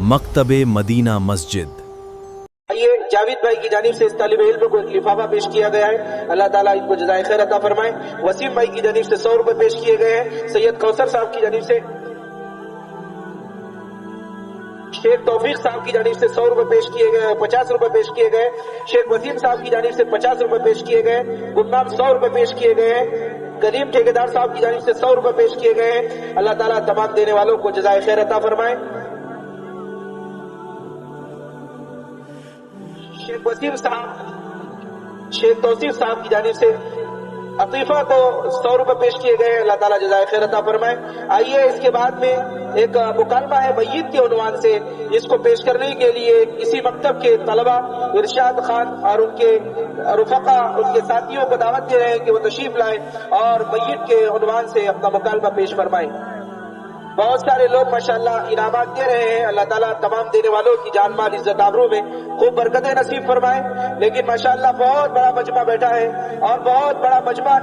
मकतब Medina मस्जिद। ये जावेद भाई की जानिब से इस तालिब इल्म को एक लिफाफा पेश किया गया है, अल्लाह ताला इनको जज़ाए खैर अता फरमाए। वसीम भाई की जानिब से 100 रुपए पेश किए गए हैं। सैयद कौसर साहब की जानिब से, शेख तौफीक साहब की जानिब से 100 रुपए पेश किए गए, 50 रुपए पेश किए गए। शेख वसीम साहब की जानिब से 50 रुपए पेश किए गए। गुमनाम 100 रुपए पेश किए गए हैं। करीम ठेकेदार साहब की जानिब से 100 रुपए पेश किए गए हैं। अल्लाह ताला तमाम देने वालों को जज़ाए खैर अता फरमाए। शेख वसीम साहब, शेख तौसीफ साहब की जानिब से अतीफा को 100 रुपए पेश किए गए। अल्लाह ताला जज़ाए खैर अता फरमाए। आइए इसके बाद में एक मुकालमा है मय्यत के उन्वान से, इसको पेश करने के लिए इसी मकतब के तलबा इरशाद खान और उनके रुफका, उनके साथियों को दावत दे रहे हैं कि वो तशरीफ लाए और मय्यत के उन्वान से अपना मुकालमा पेश फरमाएं। बहुत सारे लोग माशाअल्लाह इनामात दे रहे हैं। अल्लाह ताला तमाम देने वालों की जान माल इज्जत आबरू में खूब बरकतें नसीब फरमाए। लेकिन माशाअल्लाह बहुत बड़ा मजमा बैठा है और बहुत बड़ा मजमा,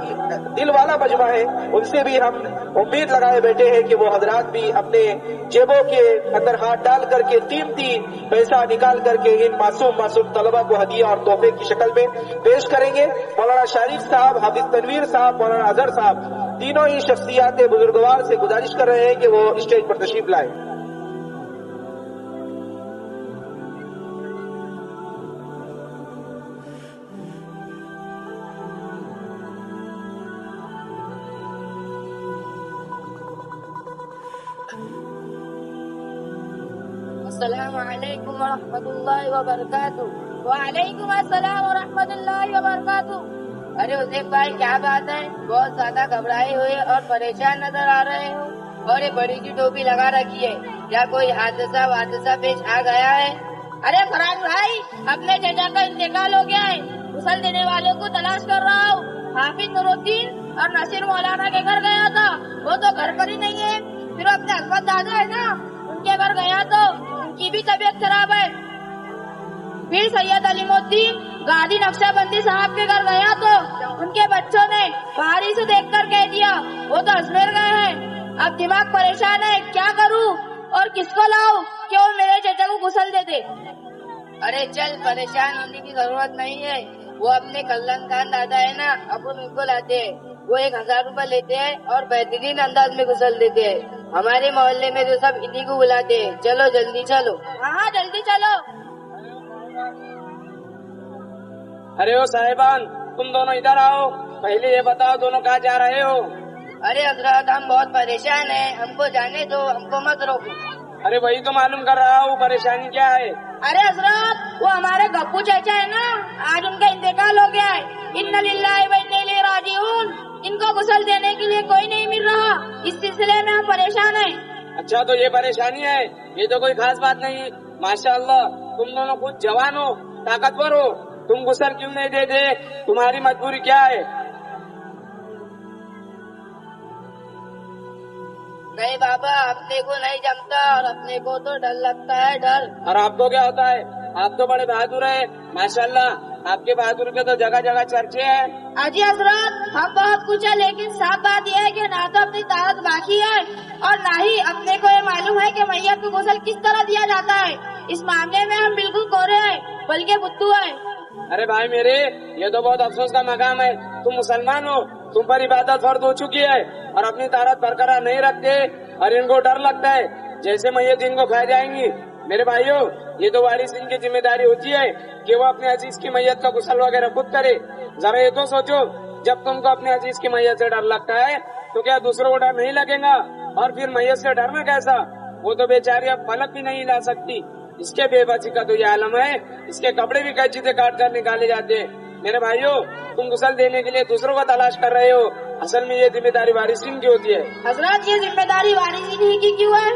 दिल वाला मजमा है। उनसे भी हम उम्मीद लगाए बैठे हैं कि वो हजरात भी अपने जेबों के अंदर हाथ डाल करके कीमती पैसा निकाल करके इन मासूम तलबा को हदिया और तोहफे की शक्ल में पेश करेंगे। मौलाना शारिफ साहब, हाफिज तनवीर साहब, मौलाना अजहर साहब, तीनों ही शख्सियात बुजुर्गवार से गुजारिश कर रहे हैं कि वो स्टेज पर तशरीफ लाए। अस्सलामु अलैकुम व रहमतुल्लाहि व बरकातुहू। वालेकुम अस्सलाम व रहमतुल्लाहि व बरकातुहू। अरे उसेफ भाई, क्या बात है? बहुत ज्यादा घबराए हुए और परेशान नजर आ रहे हो और ये बड़ी सी टोपी लगा रखी है। क्या कोई हादसा पेश आ गया है? अरे फरहान भाई, अपने चचा का इंतकाल हो गया है। गुस्ल देने वालों को तलाश कर रहा हूँ। हाफिज नूरुद्दीन और नसीर मौलाना के घर गया था, वो तो घर पर ही नहीं है। फिर अपने अहमद दादा है ना, उनके घर गया तो उनकी भी तबीयत खराब है। फिर सैयद अलीमुद्दीन गादी नक्शाबंदी साहब के घर गया तो उनके बच्चों ने बाहरी से देखकर कह दिया वो तो अजमेर गए हैं। अब दिमाग परेशान है, क्या करूं और किसको लाऊं कि वो मेरे चचा को गुस्ल दे दे। अरे चल, परेशान होने की जरूरत नहीं है। वो अपने कल्लन खान दादा है ना, अपन उनको लाते हैं। वो 1000 रुपए लेते हैं और बेहतरीन अंदाज में गुस्ल देते हैं। हमारे मोहल्ले में जो सब इन्हीं को बुलाते हैं। चलो जल्दी चलो। हाँ जल्दी चलो। अरे ओ साहिबान, तुम दोनों इधर आओ। पहले ये बताओ दोनों कहाँ जा रहे हो? अरे हजरत, हम बहुत परेशान हैं, हमको जाने दो, हमको मत रोको। अरे वही तो मालूम कर रहा हूँ, परेशानी क्या है? अरे हजरत, वो हमारे गप्पू चाचा है ना, आज उनका इंतकाल हो गया है। इन्ना लिल्लाहि व इन्ना इलैहि राजिऊन। इनको गुस्ल देने के लिए कोई नहीं मिल रहा, इस सिलसिले में हम परेशान हैं। अच्छा, तो ये परेशानी है, ये तो कोई खास बात नहीं। माशाअल्लाह, तुम दोनों खुद जवान हो, ताकतवर हो, तुम गुस्ल क्यों नहीं देते? तुम्हारी मजबूरी क्या है? नहीं बाबा, अपने को नहीं जमता और अपने को तो डर लगता है, डर। और आपको क्या होता है? आप तो बड़े बहादुर हैं, माशाअल्लाह। आपके बहादुर के तो जगह जगह चर्चे हैं। अजी हजरत, हम बहुत कुछ है, लेकिन साफ बात यह है कि ना तो अपनी ताकत बाकी है और ना ही अपने को ये मालूम है कि मैयत को गुस्ल किस तरह दिया जाता है। इस मामले में हम बिल्कुल कोरे हैं, बल्कि बुद्धू है। अरे भाई मेरे, ये तो बहुत अफसोस का मकाम है। तुम मुसलमान हो, तुम पर इबादत फर्ज हो चुकी है और अपनी ताकत बरकरार नहीं रखते और इनको डर लगता है जैसे मैयत इनको खा जाएंगी। मेरे भाइयों, ये तो वारिसिन की जिम्मेदारी होती है कि वो अपने अजीज की मैयत का गुस्ल वगैरह खुद करे। जरा ये तो सोचो, जब तुमको अपने अजीज की मैयत से डर लगता है तो क्या दूसरों को डर नहीं लगेगा? और फिर मैयत से डरना कैसा? वो तो बेचारी अब पलक भी नहीं ला सकती। इसके बेबसी का तो ये आलम है, इसके कपड़े भी कैंची से काट कर निकाले जाते हैं। मेरे भाइयों, तुम गुस्ल देने के लिए दूसरों को तलाश कर रहे हो, असल में ये जिम्मेदारी वारिसिन की होती है। हजरत, ये जिम्मेदारी वारिसिन ही की क्यों है?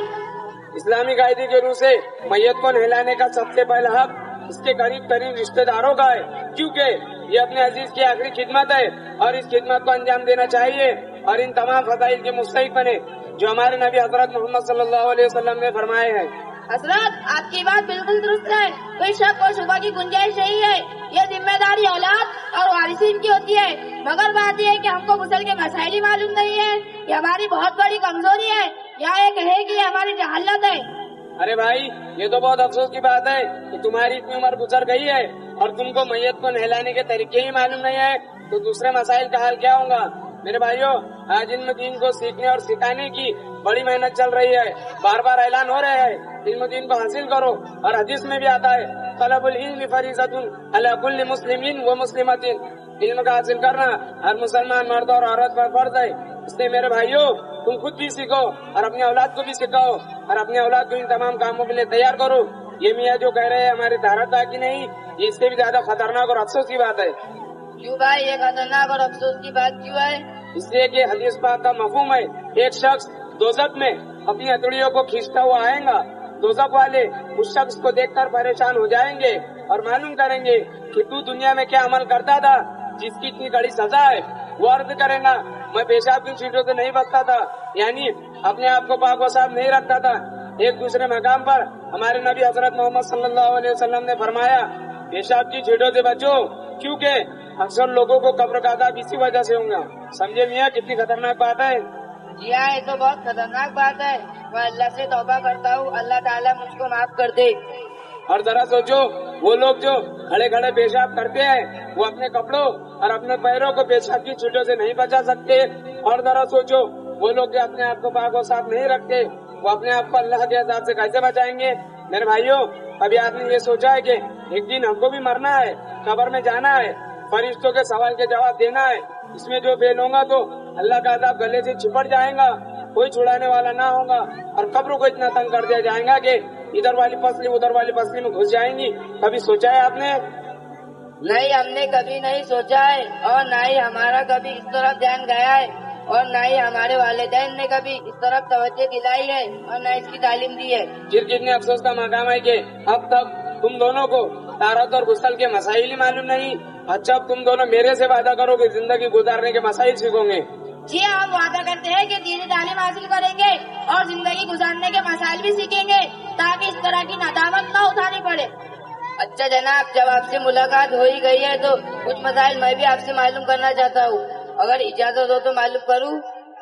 इस्लामी कायदे के रूप से मैयत को नहलाने का सबसे पहला हक इसके करीब तरीन रिश्तेदारों का है, क्योंकि ये अपने अजीज की आखिरी खिदमत है और इस खिदमत को अंजाम देना चाहिए और इन तमाम फजाइल के मुस्तहिक बने जो हमारे नबी हजरत मोहम्मद सल्लल्लाहु अलैहि वसल्लम ने फरमाए हैं। हजरत, आपकी बात बिल्कुल दुरुस्त है, कोई शक और शुबा की गुंजाइश नहीं है। ये जिम्मेदारी औलाद और वारिसिन की होती है, मगर बात यह है कि हमको गुस्ल के मसाइल ही मालूम नहीं है। ये हमारी बहुत बड़ी कमजोरी है, या ये कहे कि हमारी जहालत है। अरे भाई, ये तो बहुत अफसोस की बात है कि तुम्हारी इतनी उम्र गुजर गई है और तुमको मैयत को नहलाने के तरीके ही मालूम नहीं है, तो दूसरे मसाइल का हाल क्या होगा। मेरे भाइयों, आज इल्म दीन को सीखने और सिखाने की बड़ी मेहनत चल रही है। बार बार ऐलान हो रहे हैं इल्म दीन को हासिल करो, और हदीस में भी आता है तलबुल इल्म फरीज़तुन अला कुल्ली मुस्लिमीन व मुस्लिमतिन, इल्म का हासिल करना हर मुसलमान मर्द और औरत पर फर्ज है। इसलिए मेरे भाइयों, तुम खुद भी सीखो और अपनी औलाद को भी सिखाओ और अपने औलाद को इन तमाम कामों के लिए तैयार करो। ये मियाँ जो कह रहे हैं हमारी धारत बाकी नहीं, ये इससे भी ज्यादा खतरनाक और अफसोस की बात है। क्यों भाई, ये खतरनाक और अफसोस की बात क्यों है? इसलिए कि हदीस पाक का मफहूम है, एक शख्स दोज़ख में अपनी हथेलियों को खींचता हुआ आएगा। दोज़ख वाले उस शख्स को देखकर परेशान हो जाएंगे और मालूम करेंगे कि तू दुनिया में क्या अमल करता था जिसकी इतनी कड़ी सजा है। वो अर्ज करेगा, मैं पेशाब की चीजों से नहीं बचता था, यानी अपने आप को पाक व साफ नहीं रखता था। एक दूसरे मकाम पर हमारे नबी हजरत मोहम्मद सल्लल्लाहु अलैहि वसल्लम ने फरमाया, पेशाब की चीजों से बचो, क्योंकि अक्सर लोगों को कब्र का अज़ाब इसी वजह से होगा। समझे मियाँ, कितनी खतरनाक बात है। जी हाँ, ये तो बहुत खतरनाक बात है। मैं अल्लाह से तौबा करता हूँ, अल्लाह ताला मुझको माफ कर दे। और जरा सोचो, वो लोग जो खड़े खड़े पेशाब करते हैं वो अपने कपड़ों और अपने पैरों को पेशाब की छींटों से नहीं बचा सकते। और जरा सोचो, वो लोग जो अपने आप को पाक और साफ नहीं रखते वो अपने आप को अल्लाह के अज़ाब से कैसे बचाएंगे। मेरे भाइयों, अभी आपने ये सोचा है कि एक दिन हमको भी मरना है, कब्र में जाना है, फरिश्तों के सवाल के जवाब देना है। इसमें जो फेल होगा तो अल्लाह का अज़ाब गले से चिपट जाएगा, कोई छुड़ाने वाला ना होगा, और कब्र को इतना तंग कर दिया जाएगा कि इधर वाली पसली उधर वाली पसली में घुस जाएंगी। कभी सोचा है आपने? नहीं, हमने कभी नहीं सोचा है, और न ही हमारा कभी इस तरफ ध्यान गया है, और न ही हमारे वालिदैन ने कभी इस तरफ तवज्जो दिलाई है, और न इसकी तालीम दी है। फिर कितने अफसोस का मकाम है कि अब तक तुम दोनों को तारत और गुस्ल के मसाइल ही मालूम नहीं। अच्छा, अब तुम दोनों मेरे से वादा करो कि जिंदगी गुजारने के मसाइल सीखोगे। जी, हम वादा करते हैं कि दीनी तालीम हासिल करेंगे और जिंदगी गुजारने के मसाइल भी सीखेंगे, ताकि इस तरह की नादामत न उठानी पड़े। अच्छा जनाब, जब आपसे मुलाकात हो ही गई है तो कुछ मसाइल मैं भी आपसे मालूम करना चाहता हूँ, अगर इजाजत हो तो मालूम करूँ?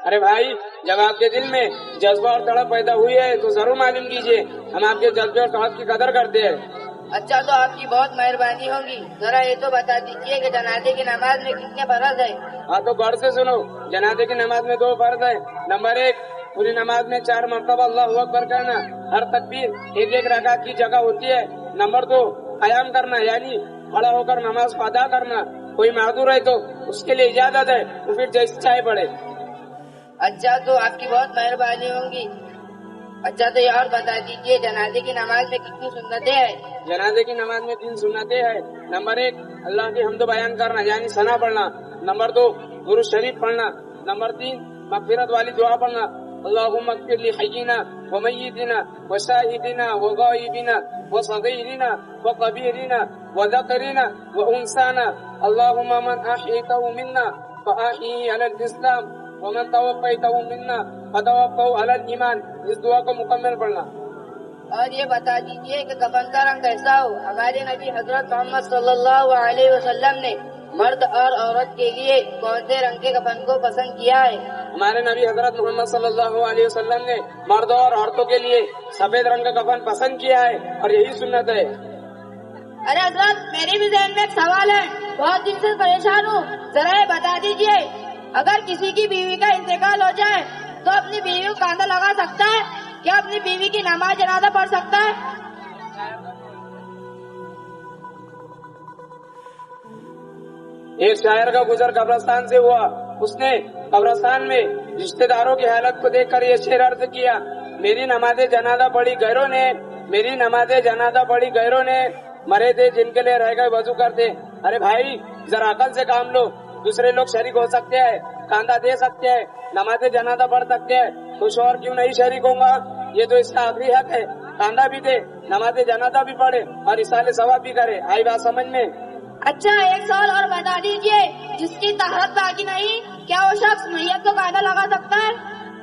अरे भाई, जब आपके दिल में जज्बा और तड़प पैदा हुई है तो जरूर मालूम कीजिए, हम आपके जज्बे और तड़प की कदर करते हैं। अच्छा, तो आपकी बहुत मेहरबानी होगी। जरा ये तो बता दीजिए कि जनाजे की नमाज में कितने फर्ज है? हाँ, तो गौर से सुनो। जनाजे की नमाज में 2 फर्ज है। नंबर 1, पूरी नमाज में 4 मरतबा अल्लाहु अकबर कहना, हर तकबीर एक रकात की जगह होती है। नंबर 2, कयाम करना, यानी खड़ा होकर नमाज को अदा करना। कोई माजूर है तो उसके लिए इजाजत है, तो फिर जैसे चाहे पढ़े। अच्छा, तो आपकी बहुत मेहरबानी होगी। अच्छा, तो ये और बता दीजिए जनाजे की नमाज में कितनी सुन्नतें हैं? जनाजे की नमाज में 3 सुन्नतें हैं। नंबर 1, अल्लाह की हम्द बयान करना, यानी सना पढ़ना। नंबर 2, दुरूद शरीफ पढ़ना। नंबर 3, मगफिरत वाली दुआ पढ़ना, अल्लाहुम्मा इग़फिर ली हय्यिना व मय्यितिना व शाहिदिना व गायबिना व सगीरिना व कबीरिना व ज़करिना व उन्साना, अल्लाहुम्मा मन अहयैतहु मिन्ना फ़अहयिही अलल इस्लाम व मन तवफ़्फ़ैतहु मिन्ना फ़तवफ़्फ़हु अलल ईमान। इस दुआ को मुकम्मल पढ़ना। और ये बता दीजिए कि कफन का रंग कैसा हो? हमारे नबी हजरत मोहम्मद सल्लल्लाहु अलैहि वसल्लम ने मर्द और औरत के लिए कौन से रंग के कफन को पसंद किया है? हमारे नबी हजरत मोहम्मद सल्लल्लाहु अलैहि वसल्लम ने मर्दों और औरतों के लिए सफेद रंग का कफन पसंद किया है, और यही सुन्नत है। अरे हजरत, मेरे भी ज़हन में एक सवाल है, बहुत दिन से परेशान हूँ, जरा ये बता दीजिए, अगर किसी की बीवी का इंतकाल हो जाए तो अपनी बीवी को कांधा लगा सकता है? क्या अपनी बीवी की नमाज जनाजा पढ़ सकता है? एक शायर का गुजर कब्रिस्तान से हुआ। उसने कब्रिस्तान में रिश्तेदारों की हालत को देखकर ये शेर अर्ज किया, मेरी नमाज़े जनाजा पढ़ी गैरों ने, मेरी नमाज़े जनाजा पढ़ी गैरों ने, मरे थे जिनके लिए रह गए वजू करते। अरे भाई, जरा अकल से काम लो। दूसरे लोग शरीक हो सकते हैं, कांधा दे सकते हैं, नमाज़े जनाजा पढ़ सकते हैं, तो शोहर क्यों नहीं शरीक होगा? ये तो इसका आखिरी हक है, कांधा भी दे, नमाज़े जनाजा भी पढ़े और इसाले सवाब भी करे। आई बात समझ में? अच्छा, एक सवाल और बता दीजिए, जिसकी ताहरत बाकी नहीं, क्या वो शख्स मैयत को कांधा लगा सकता है?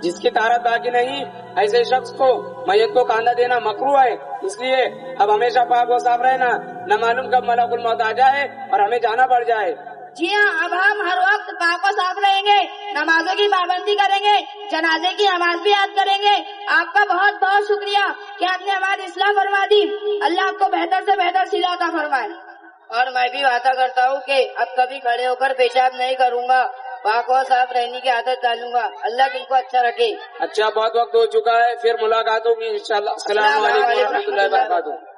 जिसकी ताहरत बाकी नहीं, ऐसे शख्स को मैयत को कांधा देना मकरूह है। इसलिए अब हमेशा पाक व साफ रहना, न मालूम कब मलकुल मौत आ जाए और हमें जाना पड़ जाए। جی ہاں، اب ہم ہر وقت پاک و صاف رہیں گے، نمازوں کی پابندی کریں گے، جنازے کی نماز بھی یاد کریں گے۔ آپ کا بہت بہت شکریہ کہ آپ نے ہماری اصلاح فرما دی۔ اللہ آپ کو بہتر سے بہتر صلہ عطا فرمائے۔ اور میں بھی وعدہ کرتا ہوں کہ اب کبھی کھڑے ہو کر پیشاب نہیں کروں گا، پاک و صاف رہنے کی عادت ڈالوں گا۔ اللہ دل کو اچھا رکھے۔ اچھا، بہت وقت ہو چکا ہے، پھر ملاقات ہوگی انشاءاللہ۔ السلام علیکم و رحمۃ اللہ وبرکاتہ۔